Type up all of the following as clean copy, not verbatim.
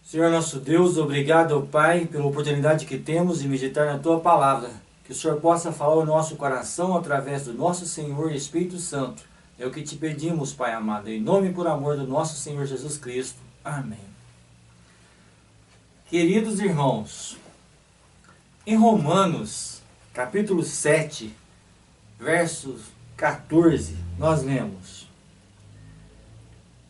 Senhor nosso Deus, obrigado, Pai, pela oportunidade que temos de meditar na Tua Palavra. Que o Senhor possa falar ao nosso coração através do nosso Senhor Espírito Santo. É o que te pedimos, Pai amado, em nome e por amor do nosso Senhor Jesus Cristo. Amém. Queridos irmãos, em Romanos, capítulo 7, versos 14, nós lemos: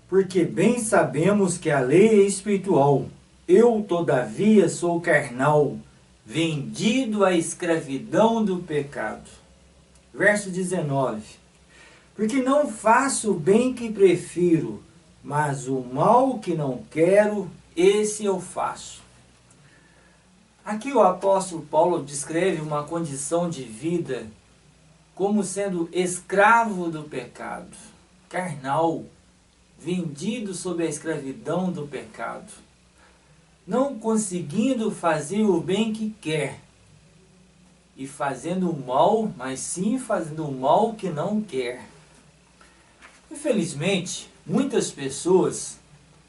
Porque bem sabemos que a lei é espiritual, eu todavia sou carnal, vendido à escravidão do pecado. Verso 19: Porque não faço o bem que prefiro, mas o mal que não quero, esse eu faço. Aqui o apóstolo Paulo descreve uma condição de vida como sendo escravo do pecado, carnal, vendido sob a escravidão do pecado, não conseguindo fazer o bem que quer, e fazendo o mal, mas sim fazendo o mal que não quer. Infelizmente, muitas pessoas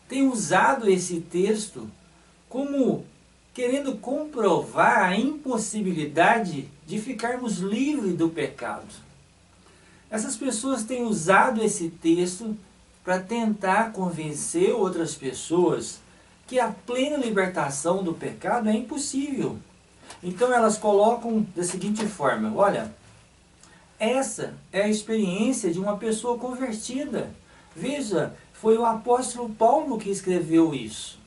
têm usado esse texto como querendo comprovar a impossibilidade de ficarmos livres do pecado. Essas pessoas têm usado esse texto para tentar convencer outras pessoas que a plena libertação do pecado é impossível. Então elas colocam da seguinte forma: olha, essa é a experiência de uma pessoa convertida. Veja, foi o apóstolo Paulo que escreveu isso,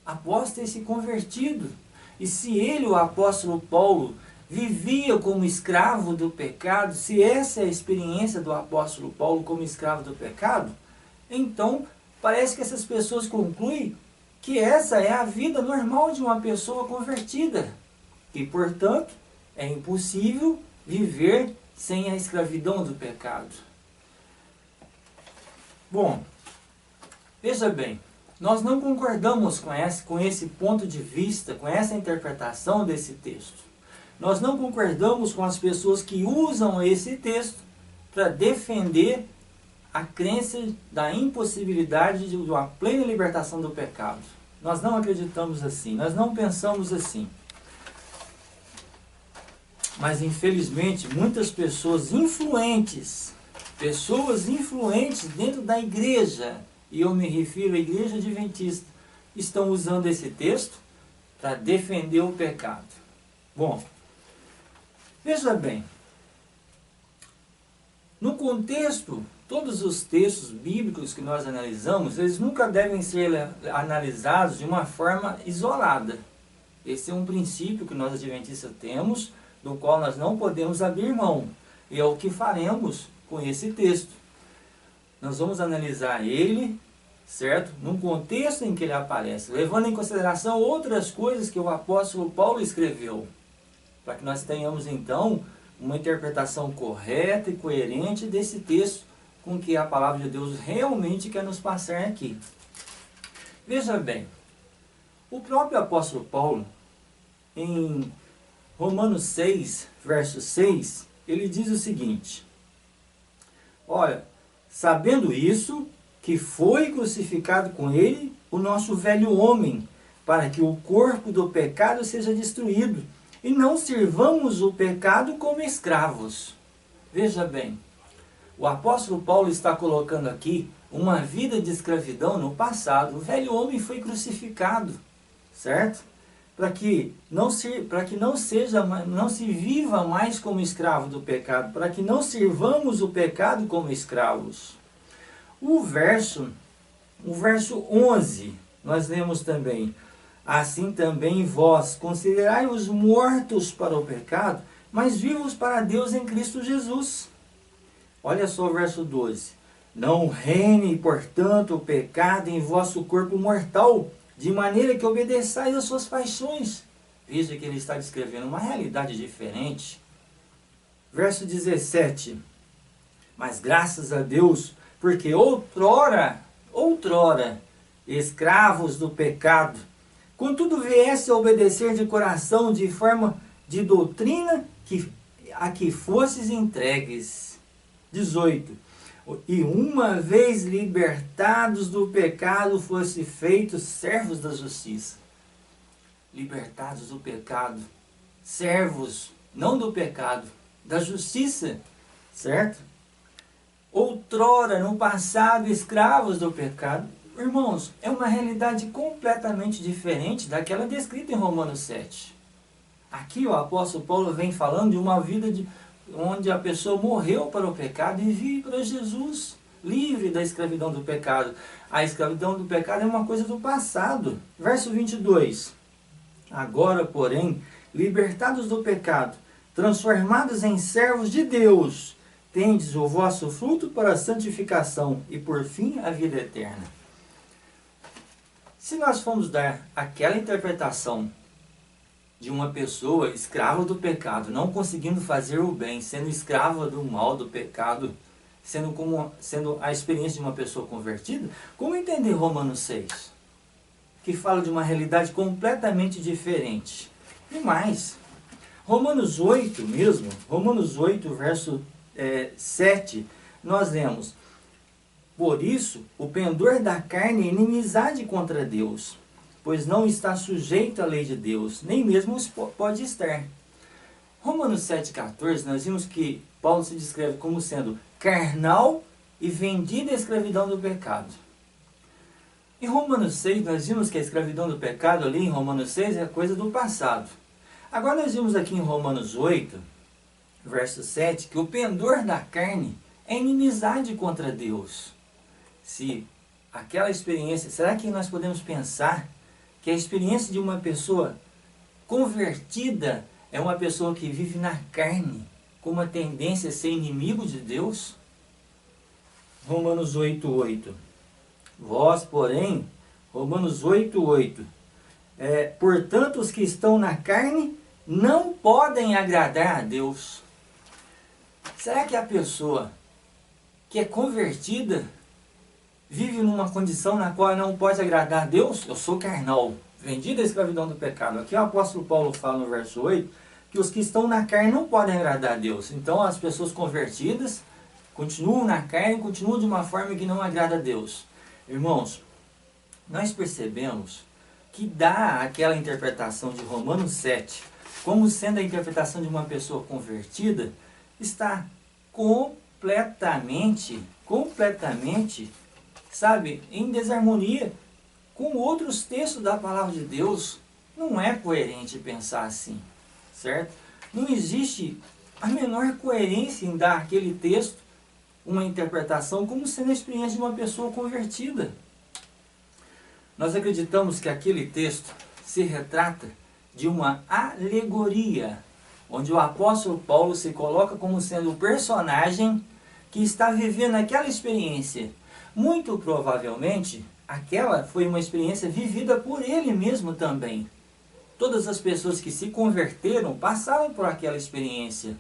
após ter se convertido. E se ele, o apóstolo Paulo, vivia como escravo do pecado, se essa é a experiência do apóstolo Paulo como escravo do pecado, então parece que essas pessoas concluem que essa é a vida normal de uma pessoa convertida, e portanto é impossível viver sem a escravidão do pecado. Bom, veja bem, nós não concordamos com esse ponto de vista, com essa interpretação desse texto. Nós não concordamos com as pessoas que usam esse texto para defender a crença da impossibilidade de uma plena libertação do pecado. Nós não acreditamos assim, nós não pensamos assim. Mas infelizmente muitas pessoas influentes dentro da igreja, e eu me refiro à igreja adventista, estão usando esse texto para defender o pecado. Bom, veja bem, no contexto, todos os textos bíblicos que nós analisamos, eles nunca devem ser analisados de uma forma isolada. Esse é um princípio que nós adventistas temos, do qual nós não podemos abrir mão. E é o que faremos com esse texto. Nós vamos analisar ele, certo? Num contexto em que ele aparece, levando em consideração outras coisas que o apóstolo Paulo escreveu, para que nós tenhamos então uma interpretação correta e coerente desse texto com que a palavra de Deus realmente quer nos passar aqui. Veja bem, o próprio apóstolo Paulo, em Romanos 6, verso 6, ele diz o seguinte: olha, sabendo isso, que foi crucificado com ele o nosso velho homem, para que o corpo do pecado seja destruído, e não sirvamos o pecado como escravos. Veja bem, o apóstolo Paulo está colocando aqui uma vida de escravidão no passado. O velho homem foi crucificado, certo? Para que não se viva mais como escravo do pecado, para que não sirvamos o pecado como escravos. O verso 11, nós lemos também: assim também vós considerai-os mortos para o pecado, mas vivos para Deus em Cristo Jesus. Olha só o verso 12: não reine, portanto, o pecado em vosso corpo mortal, de maneira que obedeçais às suas paixões. Veja que ele está descrevendo uma realidade diferente. Verso 17: mas graças a Deus, porque outrora, escravos do pecado, contudo viesse a obedecer de coração, de forma de doutrina a que fosses entregues. 18: E uma vez libertados do pecado, fossem feitos servos da justiça. Libertados do pecado, servos, não do pecado, da justiça, certo? Outrora, no passado, escravos do pecado. Irmãos, é uma realidade completamente diferente daquela descrita em Romanos 7. Aqui o apóstolo Paulo vem falando de uma vida onde a pessoa morreu para o pecado e vive para Jesus, livre da escravidão do pecado. A escravidão do pecado é uma coisa do passado. Verso 22. Agora, porém, libertados do pecado, transformados em servos de Deus, tendes o vosso fruto para a santificação e, por fim, a vida eterna. Se nós formos dar aquela interpretação de uma pessoa escrava do pecado, não conseguindo fazer o bem, sendo escrava do mal, do pecado, sendo a experiência de uma pessoa convertida, como entender Romanos 6? Que fala de uma realidade completamente diferente. E mais, Romanos 8 mesmo, Romanos 8, verso 7, nós lemos: por isso, o pendor da carne é inimizade contra Deus, pois não está sujeito à lei de Deus, nem mesmo pode estar. Romanos 7,14, nós vimos que Paulo se descreve como sendo carnal e vendido à escravidão do pecado. Em Romanos 6, nós vimos que a escravidão do pecado ali em Romanos 6 é coisa do passado. Agora nós vimos aqui em Romanos 8, verso 7, que o pendor da carne é inimizade contra Deus. Se aquela experiência, será que nós podemos pensar que a experiência de uma pessoa convertida é uma pessoa que vive na carne, com uma tendência a ser inimigo de Deus? Romanos 8:8. Vós, porém, Romanos 8:8. Portanto, os que estão na carne não podem agradar a Deus. Será que a pessoa que é convertida vive numa condição na qual não pode agradar a Deus? Eu sou carnal, vendido à escravidão do pecado. Aqui o apóstolo Paulo fala no verso 8 que os que estão na carne não podem agradar a Deus. Então as pessoas convertidas continuam na carne, continuam de uma forma que não agrada a Deus. Irmãos, nós percebemos que dá aquela interpretação de Romanos 7 como sendo a interpretação de uma pessoa convertida, está completamente, sabe, em desarmonia com outros textos da palavra de Deus. Não é coerente pensar assim, certo? Não existe a menor coerência em dar aquele texto uma interpretação como sendo a experiência de uma pessoa convertida. Nós acreditamos que aquele texto se retrata de uma alegoria, onde o apóstolo Paulo se coloca como sendo o personagem que está vivendo aquela experiência. Muito provavelmente, aquela foi uma experiência vivida por ele mesmo também. Todas as pessoas que se converteram passaram por aquela experiência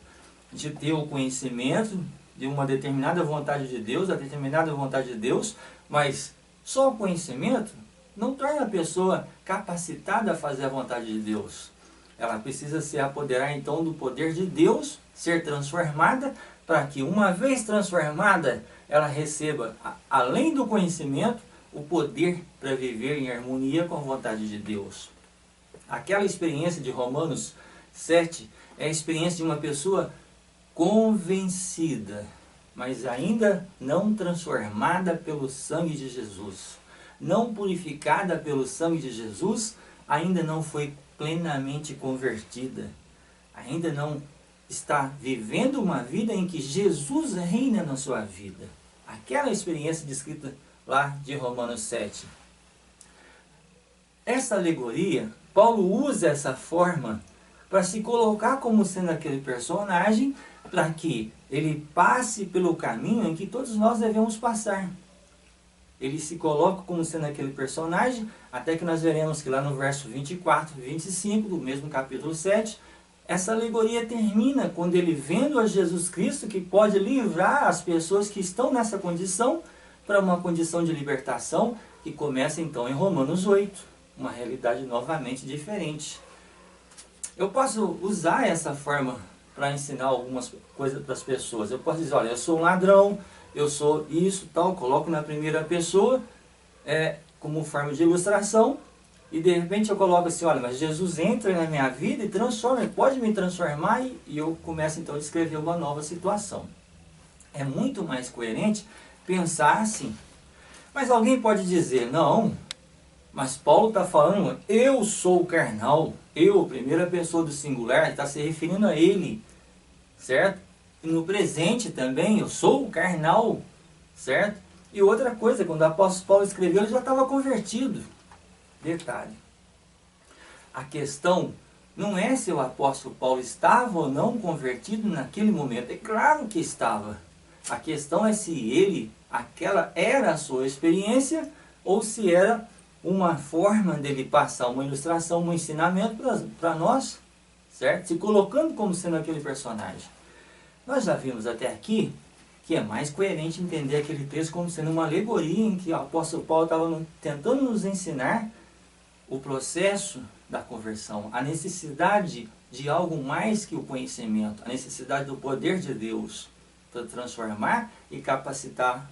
de ter o conhecimento de uma determinada vontade de Deus, a determinada vontade de Deus, mas só o conhecimento não torna a pessoa capacitada a fazer a vontade de Deus. Ela precisa se apoderar então do poder de Deus, ser transformada, para que uma vez transformada, ela receba, além do conhecimento, o poder para viver em harmonia com a vontade de Deus. Aquela experiência de Romanos 7 é a experiência de uma pessoa convencida, mas ainda não transformada pelo sangue de Jesus. Não purificada pelo sangue de Jesus, ainda não foi plenamente convertida. Ainda não está vivendo uma vida em que Jesus reina na sua vida. Aquela experiência descrita lá de Romanos 7. Essa alegoria, Paulo usa essa forma para se colocar como sendo aquele personagem, para que ele passe pelo caminho em que todos nós devemos passar. Ele se coloca como sendo aquele personagem, até que nós veremos que lá no verso 24 e 25 do mesmo capítulo 7, essa alegoria termina quando ele, vendo a Jesus Cristo, que pode livrar as pessoas que estão nessa condição para uma condição de libertação, que começa então em Romanos 8, uma realidade novamente diferente. Eu posso usar essa forma para ensinar algumas coisas para as pessoas. Eu posso dizer, olha, eu sou um ladrão, eu sou isso, tal, coloco na primeira pessoa, como forma de ilustração, e de repente eu coloco assim, olha, mas Jesus entra na minha vida e transforma, ele pode me transformar, e eu começo então a descrever uma nova situação. É muito mais coerente pensar assim. Mas alguém pode dizer, não, mas Paulo está falando, eu sou carnal, eu, primeira pessoa do singular, está se referindo a ele, certo? E no presente também, eu sou carnal, certo? E outra coisa, quando o apóstolo Paulo escreveu, ele já estava convertido. Detalhe. A questão não é se o apóstolo Paulo estava ou não convertido naquele momento. É claro que estava. A questão é se aquela era a sua experiência, ou se era uma forma dele passar uma ilustração, um ensinamento para nós, certo? Se colocando como sendo aquele personagem. Nós já vimos até aqui que é mais coerente entender aquele texto como sendo uma alegoria em que o apóstolo Paulo estava tentando nos ensinar o processo da conversão, a necessidade de algo mais que o conhecimento, a necessidade do poder de Deus para transformar e capacitar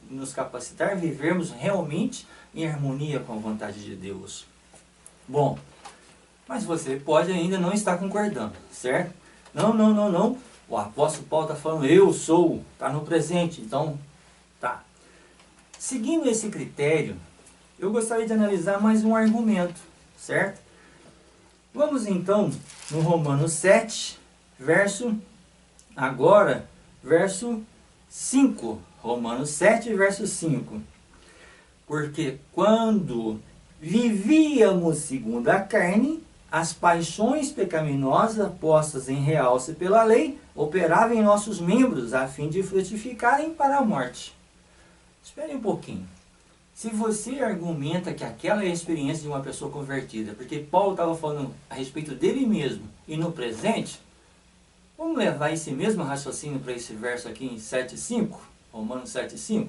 nos capacitar a vivermos realmente em harmonia com a vontade de Deus. Bom, mas você pode ainda não estar concordando, certo? Não. O apóstolo Paulo está falando, eu sou, está no presente, então, tá. Seguindo esse critério, eu gostaria de analisar mais um argumento, certo? Vamos então no Romanos 7, verso 5. Romanos 7, verso 5. Porque quando vivíamos segundo a carne, as paixões pecaminosas postas em realce pela lei operavam em nossos membros a fim de frutificarem para a morte. Espere um pouquinho. Se você argumenta que aquela é a experiência de uma pessoa convertida, porque Paulo estava falando a respeito dele mesmo e no presente, vamos levar esse mesmo raciocínio para esse verso aqui em 7,5, Romanos 7,5,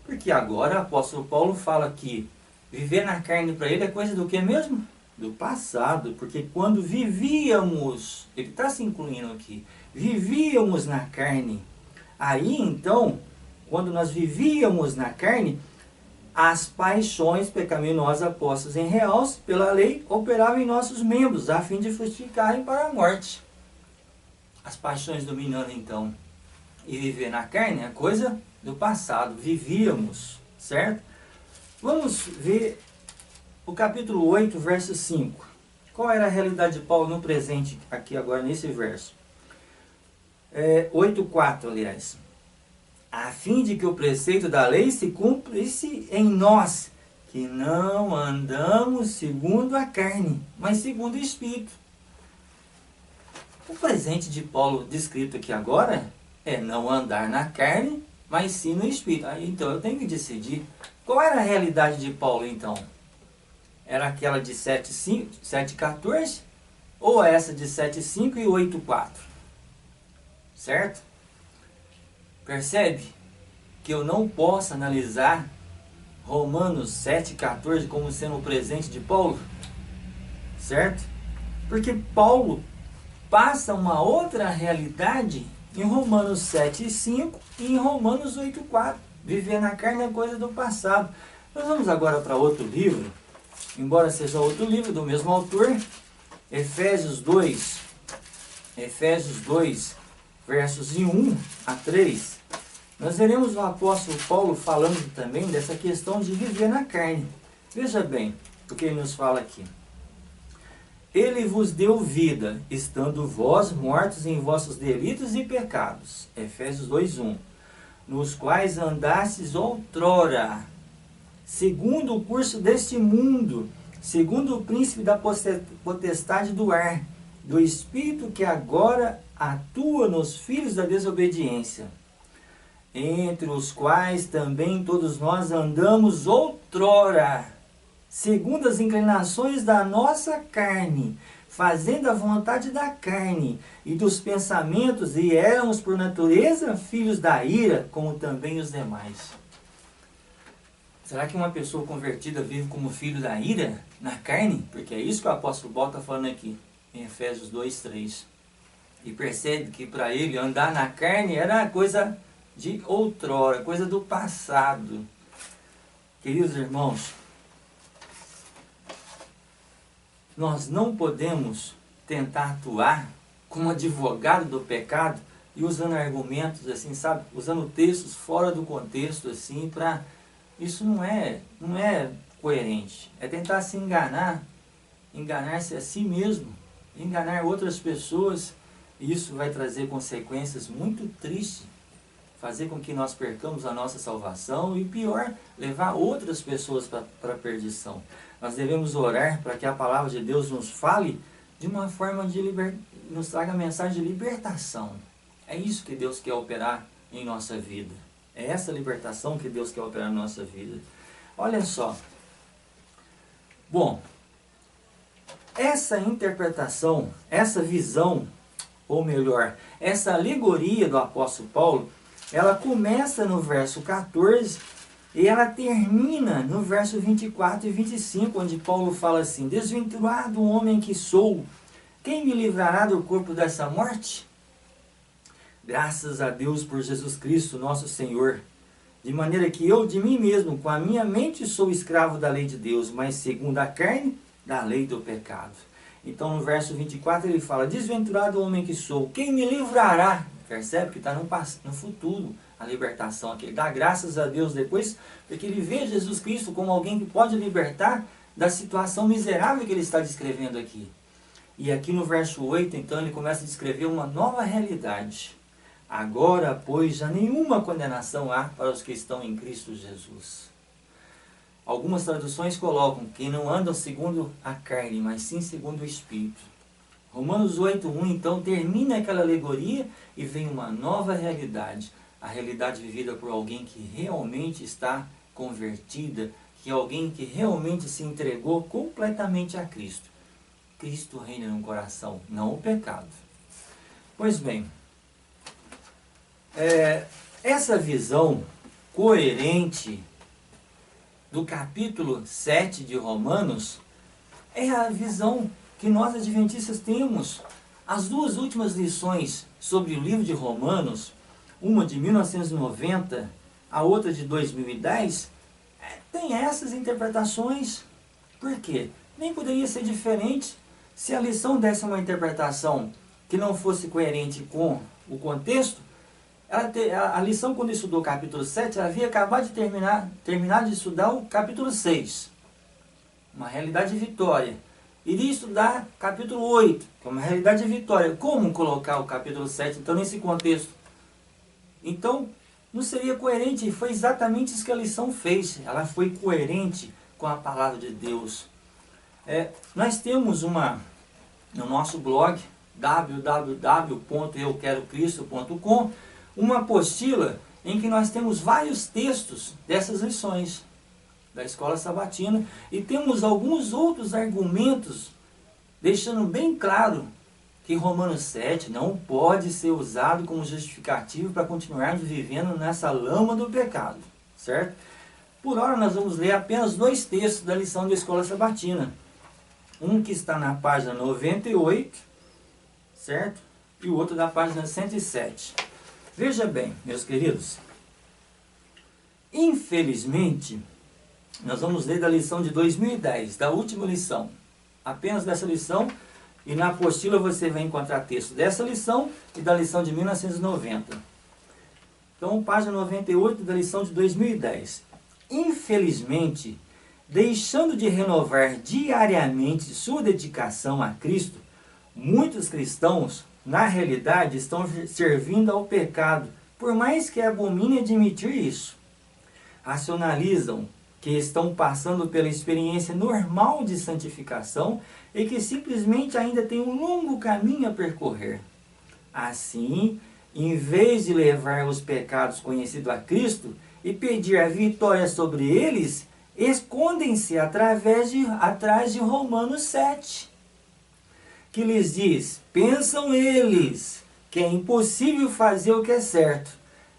porque agora o apóstolo Paulo fala que viver na carne para ele é coisa do que mesmo? Do passado, porque quando vivíamos, ele está se incluindo aqui, vivíamos na carne, aí então, quando nós vivíamos na carne, as paixões pecaminosas postas em realce pela lei operavam em nossos membros, a fim de frutificarem para a morte. As paixões dominando então, e viver na carne é coisa do passado, vivíamos, certo? Vamos ver o capítulo 8, verso 5. Qual era a realidade de Paulo no presente, aqui agora nesse verso? 8,4, aliás. A fim de que o preceito da lei se cumprisse em nós, que não andamos segundo a carne, mas segundo o Espírito. O presente de Paulo descrito aqui agora é não andar na carne, mas sim no Espírito. Aí, então eu tenho que decidir qual era a realidade de Paulo então. Era aquela de 7,14 ou essa de 7,5 e 8,4? Certo? Percebe que eu não posso analisar Romanos 7,14 como sendo o presente de Paulo? Certo? Porque Paulo passa uma outra realidade em Romanos 7,5 e em Romanos 8,4. Viver na carne é coisa do passado. Nós vamos agora para outro livro, embora seja outro livro do mesmo autor, Efésios 2, versos de 1 a 3. Nós veremos o apóstolo Paulo falando também dessa questão de viver na carne. Veja bem o que ele nos fala aqui. Ele vos deu vida, estando vós mortos em vossos delitos e pecados. Efésios 2:1. Nos quais andastes outrora, segundo o curso deste mundo, segundo o príncipe da potestade do ar, do espírito que agora atua nos filhos da desobediência, entre os quais também todos nós andamos outrora, segundo as inclinações da nossa carne, fazendo a vontade da carne e dos pensamentos, e éramos por natureza filhos da ira, como também os demais. Será que uma pessoa convertida vive como filho da ira na carne? Porque é isso que o apóstolo Paulo está falando aqui, em Efésios 2:3. E percebe que para ele andar na carne era coisa de outrora, coisa do passado. Queridos irmãos, nós não podemos tentar atuar como advogado do pecado e usando argumentos assim, sabe? Usando textos fora do contexto assim, para isso não é coerente. É tentar se enganar, enganar-se a si mesmo, enganar outras pessoas, e isso vai trazer consequências muito tristes, fazer com que nós percamos a nossa salvação e, pior, levar outras pessoas para a perdição. Nós devemos orar para que a palavra de Deus nos fale de uma forma de nos traga mensagem de libertação. É isso que Deus quer operar em nossa vida. É essa libertação que Deus quer operar na nossa vida. Olha só. Bom, essa interpretação, essa visão, ou melhor, essa alegoria do apóstolo Paulo, ela começa no verso 14 e ela termina no verso 24 e 25, onde Paulo fala assim: desventurado homem que sou, quem me livrará do corpo dessa morte? Graças a Deus por Jesus Cristo, nosso Senhor, de maneira que eu de mim mesmo, com a minha mente, sou escravo da lei de Deus, mas segundo a carne, da lei do pecado. Então no verso 24 ele fala: desventurado homem que sou, quem me livrará? Percebe que está no futuro a libertação aqui. Ele dá graças a Deus depois, porque ele vê Jesus Cristo como alguém que pode libertar da situação miserável que ele está descrevendo aqui. E aqui no verso 8, então, ele começa a descrever uma nova realidade. Agora, pois, já nenhuma condenação há para os que estão em Cristo Jesus. Algumas traduções colocam que não andam segundo a carne, mas sim segundo o Espírito. Romanos 8:1 então termina aquela alegoria e vem uma nova realidade. A realidade vivida por alguém que realmente está convertida, que é alguém que realmente se entregou completamente a Cristo. Cristo reina no coração, não o pecado. Pois bem, essa visão coerente do capítulo 7 de Romanos é a visão que nós adventistas temos. As duas últimas lições sobre o livro de Romanos, uma de 1990, a outra de 2010, tem essas interpretações. Por quê? Nem poderia ser diferente se a lição desse uma interpretação que não fosse coerente com o contexto. A lição, quando estudou o capítulo 7, ela havia acabado de terminar de estudar o capítulo 6, uma realidade de vitória. Iria estudar capítulo 8, que é uma realidade de vitória. Como colocar o capítulo 7, então, nesse contexto? Então, não seria coerente, e foi exatamente isso que a lição fez. Ela foi coerente com a palavra de Deus. Nós temos no nosso blog, www.euquerocristo.com, uma apostila em que nós temos vários textos dessas lições da Escola Sabatina, e temos alguns outros argumentos, deixando bem claro que Romanos 7 não pode ser usado como justificativo para continuarmos vivendo nessa lama do pecado, certo? Por hora nós vamos ler apenas dois textos da lição da Escola Sabatina. Um que está na página 98, certo? E o outro da página 107. Veja bem, meus queridos, infelizmente, nós vamos ler da lição de 2010, da última lição, apenas dessa lição, e na apostila você vai encontrar texto dessa lição e da lição de 1990. Então, página 98 da lição de 2010. Infelizmente, deixando de renovar diariamente sua dedicação a Cristo, muitos cristãos, na realidade, estão servindo ao pecado, por mais que abominem admitir isso. Racionalizam que estão passando pela experiência normal de santificação e que simplesmente ainda têm um longo caminho a percorrer. Assim, em vez de levar os pecados conhecidos a Cristo e pedir a vitória sobre eles, escondem-se atrás de Romanos 7, que lhes diz: pensam eles que é impossível fazer o que é certo.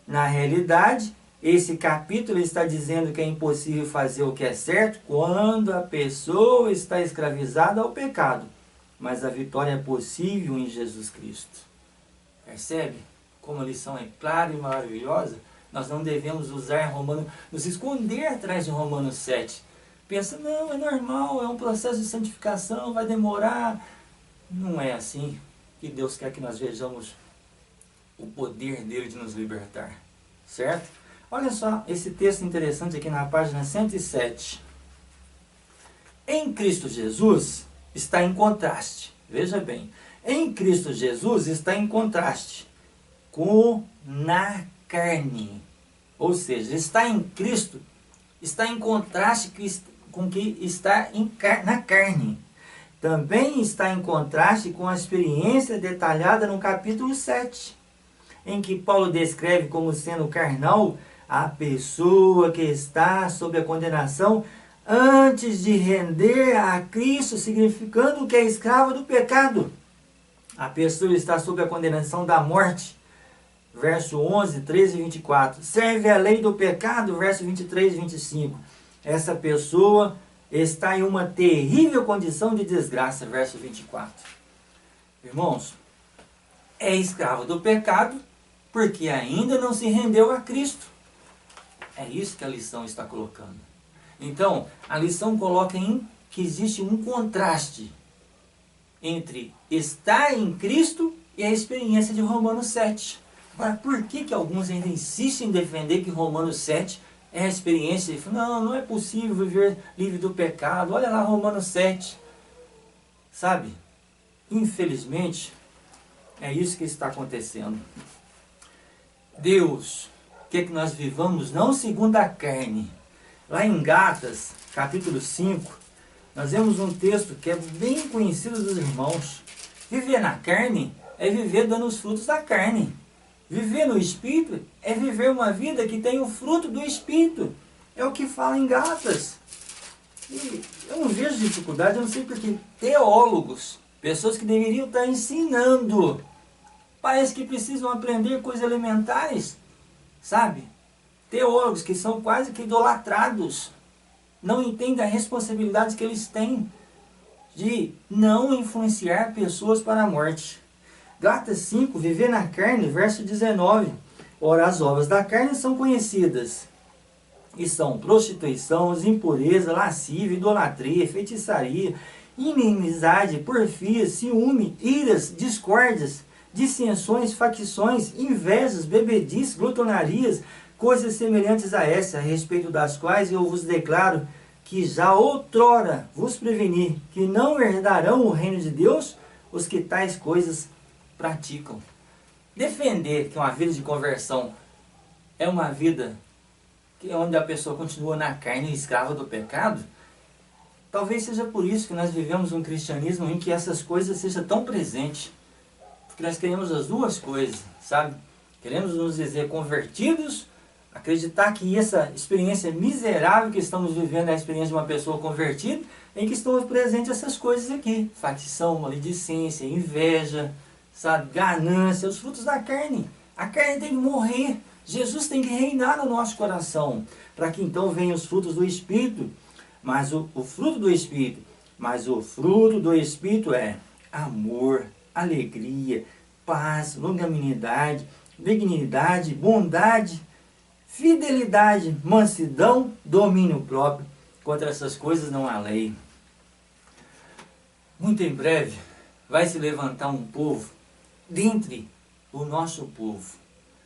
Na realidade, esse capítulo está dizendo que é impossível fazer o que é certo quando a pessoa está escravizada ao pecado. Mas a vitória é possível em Jesus Cristo. Percebe? como a lição é clara e maravilhosa, nós não devemos usar Romanos, nos esconder atrás de Romanos 7. Pensa, não, é normal, é um processo de santificação, vai demorar. Não é assim que Deus quer que nós vejamos o poder dele de nos libertar, certo? Olha só esse texto interessante aqui na página 107. Em Cristo Jesus está em contraste, veja bem, em Cristo Jesus está em contraste com na carne, ou seja, está em Cristo, está em contraste com o que está na carne. Também está em contraste com a experiência detalhada no capítulo 7, em que Paulo descreve como sendo carnal a pessoa que está sob a condenação antes de render a Cristo, significando que é escrava do pecado. A pessoa está sob a condenação da morte. Verso 11, 13 e 24. Serve a lei do pecado, verso 23 e 25. Essa pessoa está em uma terrível condição de desgraça, verso 24. Irmãos, é escravo do pecado porque ainda não se rendeu a Cristo. É isso que a lição está colocando. Então, a lição coloca que existe um contraste entre estar em Cristo e a experiência de Romanos 7. Agora, por que alguns ainda insistem em defender que Romanos 7 é a experiência? Não, não é possível viver livre do pecado. Olha lá Romanos 7. Sabe? Infelizmente, é isso que está acontecendo. Deus quer que nós vivamos não segundo a carne. Lá em Gálatas, capítulo 5, nós vemos um texto que é bem conhecido dos irmãos. Viver na carne é viver dando os frutos da carne. Viver no Espírito é viver uma vida que tem o fruto do Espírito. É o que fala em Gálatas. E eu não vejo dificuldade, eu não sei porque teólogos, pessoas que deveriam estar ensinando, parece que precisam aprender coisas elementares, sabe? Teólogos que são quase que idolatrados, não entendem a responsabilidade que eles têm de não influenciar pessoas para a morte. Gálatas 5, viver na carne, verso 19. Ora, as obras da carne são conhecidas, e são prostituição, impureza, lascívia, idolatria, feitiçaria, inimizade, porfia, ciúme, iras, discórdias, dissensões, facções, invejas, bebedices, glutonarias, coisas semelhantes a essa, a respeito das quais eu vos declaro que já outrora vos preveni, que não herdarão o reino de Deus os que tais coisas praticam. Defender que uma vida de conversão é uma vida onde a pessoa continua na carne escrava do pecado, talvez seja por isso que nós vivemos um cristianismo em que essas coisas sejam tão presentes. Porque nós queremos as duas coisas, sabe? Queremos nos dizer convertidos, acreditar que essa experiência miserável que estamos vivendo é a experiência de uma pessoa convertida, em que estão presentes essas coisas aqui. Facção, maledicência, inveja, sabe? Ganância, os frutos da carne. A carne tem que morrer. Jesus tem que reinar no nosso coração, para que então venham os frutos do Espírito. Mas o fruto do Espírito, é amor, alegria, paz, longanimidade, benignidade, bondade, fidelidade, mansidão, domínio próprio. Contra essas coisas não há lei. Muito em breve vai se levantar um povo dentre o nosso povo.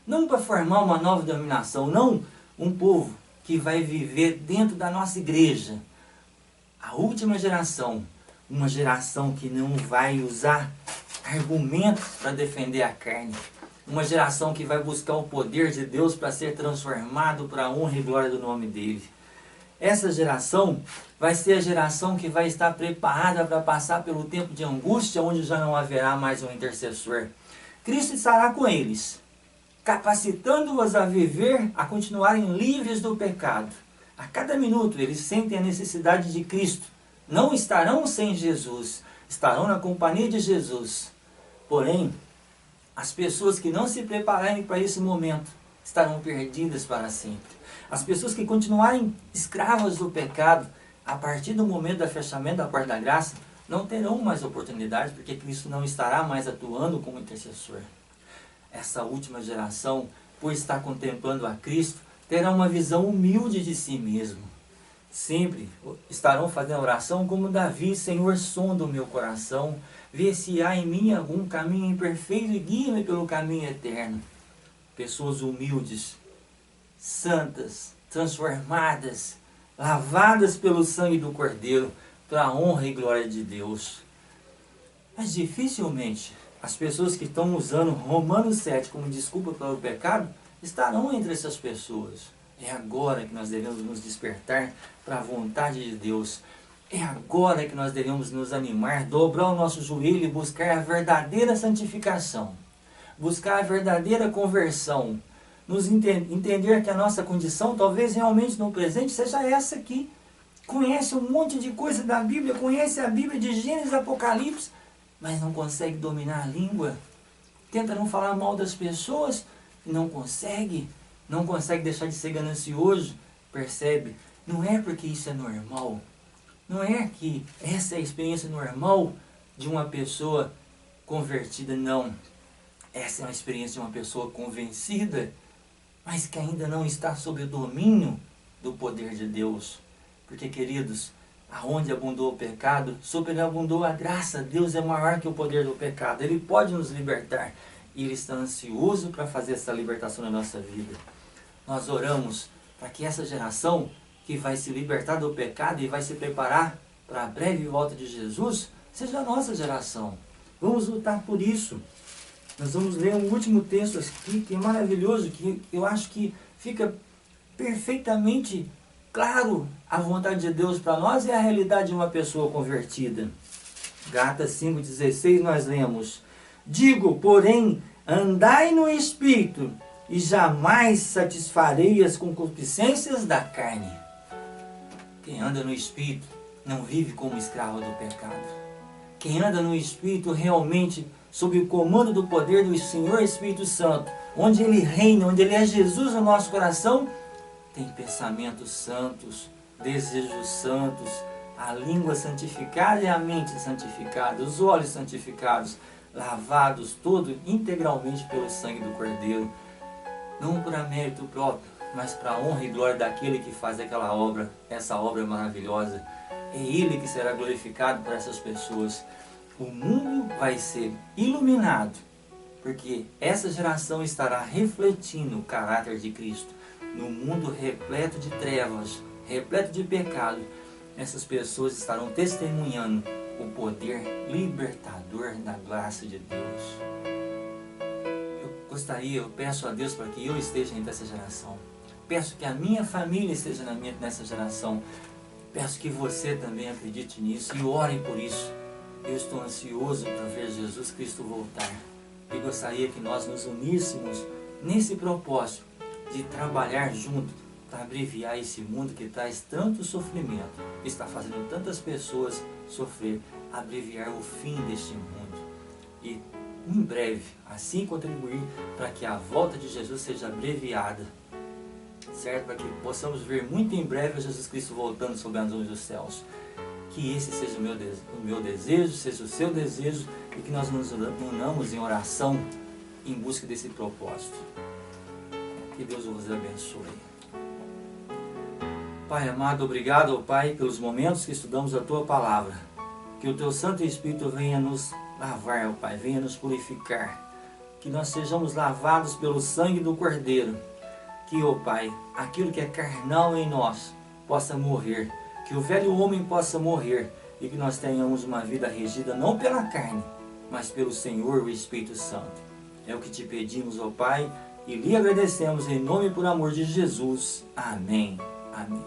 Não para formar uma nova denominação, não um povo que vai viver dentro da nossa igreja. A última geração, uma geração que não vai usar argumentos para defender a carne. Uma geração que vai buscar o poder de Deus para ser transformado para a honra e glória do nome dele. Essa geração vai ser a geração que vai estar preparada para passar pelo tempo de angústia, onde já não haverá mais um intercessor. Cristo estará com eles, capacitando-os a viver, a continuarem livres do pecado. A cada minuto eles sentem a necessidade de Cristo. Não estarão sem Jesus, estarão na companhia de Jesus. Porém, as pessoas que não se prepararem para esse momento estarão perdidas para sempre. As pessoas que continuarem escravas do pecado, a partir do momento do fechamento da porta da graça, não terão mais oportunidade, porque Cristo não estará mais atuando como intercessor. essa última geração, por estar contemplando a Cristo, terá uma visão humilde de si mesmo. Sempre estarão fazendo oração como Davi: Senhor, sonda o meu coração, vê se há em mim algum caminho imperfeito e guia-me pelo caminho eterno. Pessoas humildes, santas, transformadas, lavadas pelo sangue do Cordeiro, para a honra e glória de Deus. Mas dificilmente as pessoas que estão usando Romanos 7 como desculpa para o pecado estarão entre essas pessoas. É agora que nós devemos nos despertar para a vontade de Deus. É agora que nós devemos nos animar, dobrar o nosso joelho e buscar a verdadeira santificação. Buscar a verdadeira conversão. Nos entender que a nossa condição, talvez realmente no presente, seja essa aqui. Conhece um monte de coisa da Bíblia, conhece a Bíblia de Gênesis e Apocalipse, mas não consegue dominar a língua. Tenta não falar mal das pessoas, não consegue deixar de ser ganancioso. Percebe? Não é porque isso é normal. Não é que essa é a experiência normal de uma pessoa convertida, não. Essa é uma experiência de uma pessoa convencida, mas que ainda não está sob o domínio do poder de Deus. Porque, queridos, aonde abundou o pecado, superabundou a graça. Deus é maior que o poder do pecado. Ele pode nos libertar. E Ele está ansioso para fazer essa libertação na nossa vida. Nós oramos para que essa geração que vai se libertar do pecado e vai se preparar para a breve volta de Jesus, seja a nossa geração. Vamos lutar por isso. Nós vamos ler um último texto aqui, que é maravilhoso, que eu acho que fica perfeitamente claro a vontade de Deus para nós e a realidade de uma pessoa convertida. Gálatas 5,16 nós lemos: digo, porém, andai no Espírito, e jamais satisfarei as concupiscências da carne. Quem anda no Espírito não vive como escravo do pecado. Quem anda no Espírito realmente sob o comando do poder do Senhor Espírito Santo, onde Ele reina, onde Ele é Jesus no nosso coração, tem pensamentos santos, desejos santos, a língua santificada e a mente santificada, os olhos santificados, lavados todo integralmente pelo sangue do Cordeiro, não por mérito próprio, mas para a honra e glória daquele que faz aquela obra, essa obra maravilhosa. É Ele que será glorificado por essas pessoas. O mundo vai ser iluminado, porque essa geração estará refletindo o caráter de Cristo. No mundo repleto de trevas, repleto de pecado, essas pessoas estarão testemunhando o poder libertador da graça de Deus. Eu peço a Deus para que eu esteja entre essa geração. Peço que a minha família esteja nessa geração. Peço que você também acredite nisso e ore por isso. Eu estou ansioso para ver Jesus Cristo voltar. E gostaria que nós nos uníssemos nesse propósito de trabalhar junto para abreviar esse mundo que traz tanto sofrimento, que está fazendo tantas pessoas sofrer, abreviar o fim deste mundo. E em breve, assim contribuir para que a volta de Jesus seja abreviada, certo? Para que possamos ver muito em breve Jesus Cristo voltando sobre as nuvens dos céus. Que esse seja o meu desejo, seja o seu desejo, e que nós nos unamos em oração em busca desse propósito. Que Deus vos abençoe. Pai amado, obrigado, ó Pai, pelos momentos que estudamos a Tua Palavra. Que o Teu Santo Espírito venha nos lavar, ó Pai, venha nos purificar. Que nós sejamos lavados pelo sangue do Cordeiro. Que, ó Pai, aquilo que é carnal em nós possa morrer. Que o velho homem possa morrer. E que nós tenhamos uma vida regida não pela carne, mas pelo Senhor, o Espírito Santo. É o que te pedimos, ó Pai, e lhe agradecemos em nome e por amor de Jesus. Amém. Amém.